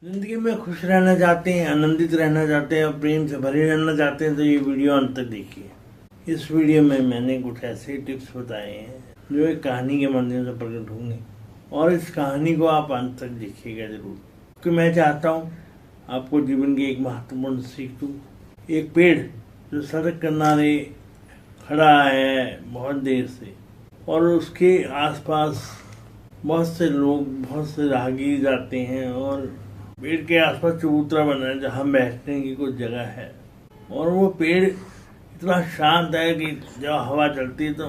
जिंदगी में खुश रहना चाहते हैं, आनंदित रहना चाहते हैं और प्रेम से भरे रहना चाहते हैं तो ये वीडियो अंत तक देखिए। इस वीडियो में मैंने कुछ ऐसे टिप्स बताए हैं जो एक कहानी के माध्यम से प्रकट होंगे और इस कहानी को आप अंत तक देखिएगा जरूर, क्योंकि मैं चाहता हूँ आपको जीवन की एक महत्वपूर्ण सीख दूँ। एक पेड़ जो सड़क किनारे खड़ा है बहुत देर से और उसके आसपास बहुत से लोग, बहुत से राहगीर जाते हैं और पेड़ के आसपास चबूतरा बना है जहाँ बैठने की कुछ जगह है और वो पेड़ इतना शांत है कि जब हवा चलती है तो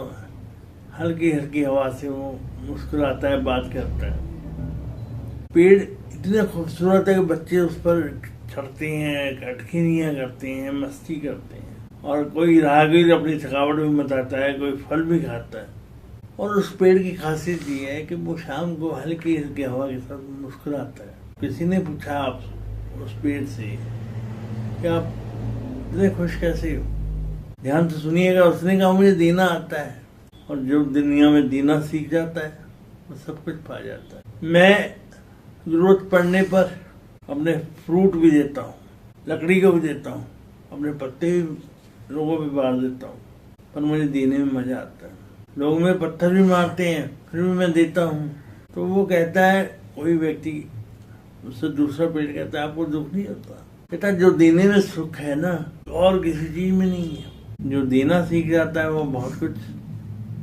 हल्की हल्की हवा से वो मुस्कुराता है, बात करता है। पेड़ इतने खूबसूरत है कि बच्चे उस पर चढ़ते हैं, कटखिनियाँ करते हैं, मस्ती करते हैं और कोई राहगीर अपनी थकावट भी मिटाता है, कोई फल भी खाता है। और उस पेड़ की खासियत ये है कि वो शाम को हल्की हल्की हवा के साथ मुस्कुराता है। किसी ने पूछा आप उस पेड़ से कि आप इतने खुश कैसे हो, ध्यान से सुनिएगा। उसने कहा मुझे देना आता है और जो दुनिया में देना सीख जाता है वो सब कुछ पा जाता है। मैं जरूरत पड़ने पर अपने फ्रूट भी देता हूँ, लकड़ी को भी देता हूँ, अपने पत्ते भी लोगों पे बांट देता हूँ, पर मुझे देने में मजा आता है। लोग में पत्थर भी मारते हैं फिर भी मैं देता हूँ। तो वो कहता है, कोई व्यक्ति उससे दूसरा पेड़ कहता है आपको दुख नहीं होता? कहता जो देने में सुख है ना और किसी चीज में नहीं है। जो देना सीख जाता है वो बहुत कुछ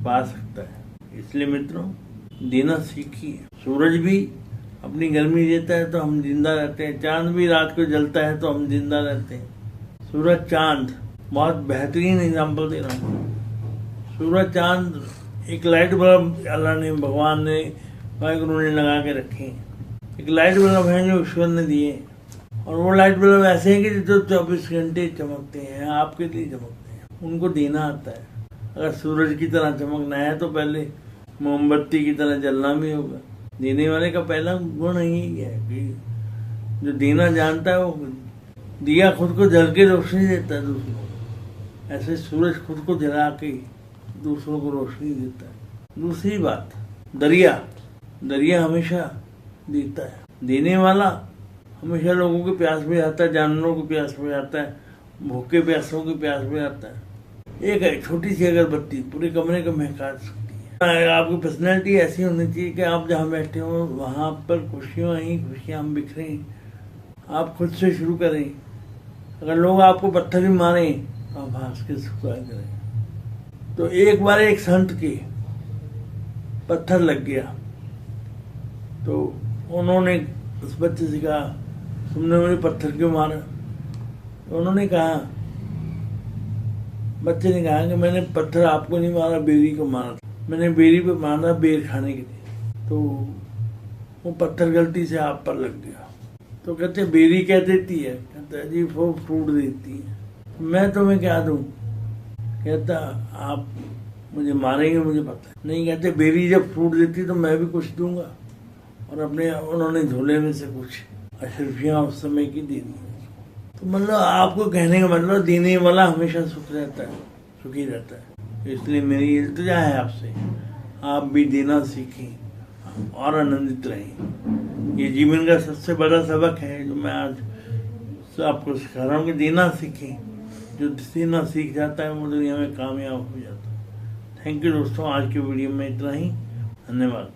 पा सकता है। इसलिए मित्रों, देना सीखिए। सूरज भी अपनी गर्मी देता है तो हम जिंदा रहते हैं, चांद भी रात को जलता है तो हम जिंदा रहते हैं। सूरज चांद बहुत बेहतरीन एग्जाम्पल दे रहा हूँ। सूरज चांद एक लाइट बल्ब अल्लाह ने, भगवान ने, वाहिगुरु ने लगा के रखे। एक लाइट बल्ब है जो ईश्वर ने दिए और वो लाइट बल्ब ऐसे हैं कि जो 24 घंटे चमकते हैं, आपके लिए चमकते हैं। उनको देना आता है। अगर सूरज की तरह चमकना है तो पहले मोमबत्ती की तरह जलना भी होगा। देने वाले का पहला गुण यही है कि जो देना जानता है वो दिया खुद को जल के रोशनी देता है दूसरों को। ऐसे सूरज खुद को जला के दूसरों को रोशनी देता है। दूसरी बात, दरिया हमेशा देता है। देने वाला हमेशा लोगों की प्यास बुझाता है, जानवरों की प्यास बुझाता है, भूखे प्यासों की प्यास बुझाता है। एक छोटी सी अगरबत्ती पूरे कमरे को महका सकती है। आपकी पर्सनैलिटी ऐसी होनी चाहिए कि आप जहाँ बैठे हो वहाँ पर खुशियाँ ही खुशियाँ हम बिखरें। आप खुद से शुरू करें। अगर लोग आपको पत्थर भी मारें तो आप हंस के स्वीकार करें। तो एक बार एक संत के पत्थर लग गया तो उन्होंने उस बच्चे से कहा तुमने मुझे पत्थर क्यों मारा? तो उन्होंने कहा, बच्चे ने कहा कि मैंने पत्थर आपको नहीं मारा, बेरी को मारा। मैंने बेरी पे मारा बेर खाने के लिए, तो वो पत्थर गलती से आप पर लग गया। तो कहते बेरी क्या देती है? कहता है जी वो फ्रूट देती है। मैं तुम्हें क्या दूं? कहता आप मुझे मारेंगे मुझे पता है। नहीं, कहते बेरी जब फ्रूट देती तो मैं भी कुछ दूंगा। और उन्होंने झोले में से कुछ अशरफियाँ उस समय की दे दी। तो मतलब आपको कहने का मतलब देने वाला हमेशा सुखी रहता है। इसलिए मेरी इल्तिजा है आपसे, आप भी देना सीखें और आनंदित रहें। ये जीवन का सबसे बड़ा सबक है जो मैं आज आपको सिखा रहा हूँ कि देना सीखें। जो देना सीख जाता है वो दुनिया में कामयाब हो जाता है। थैंक यू दोस्तों, आज की वीडियो में इतना ही। धन्यवाद।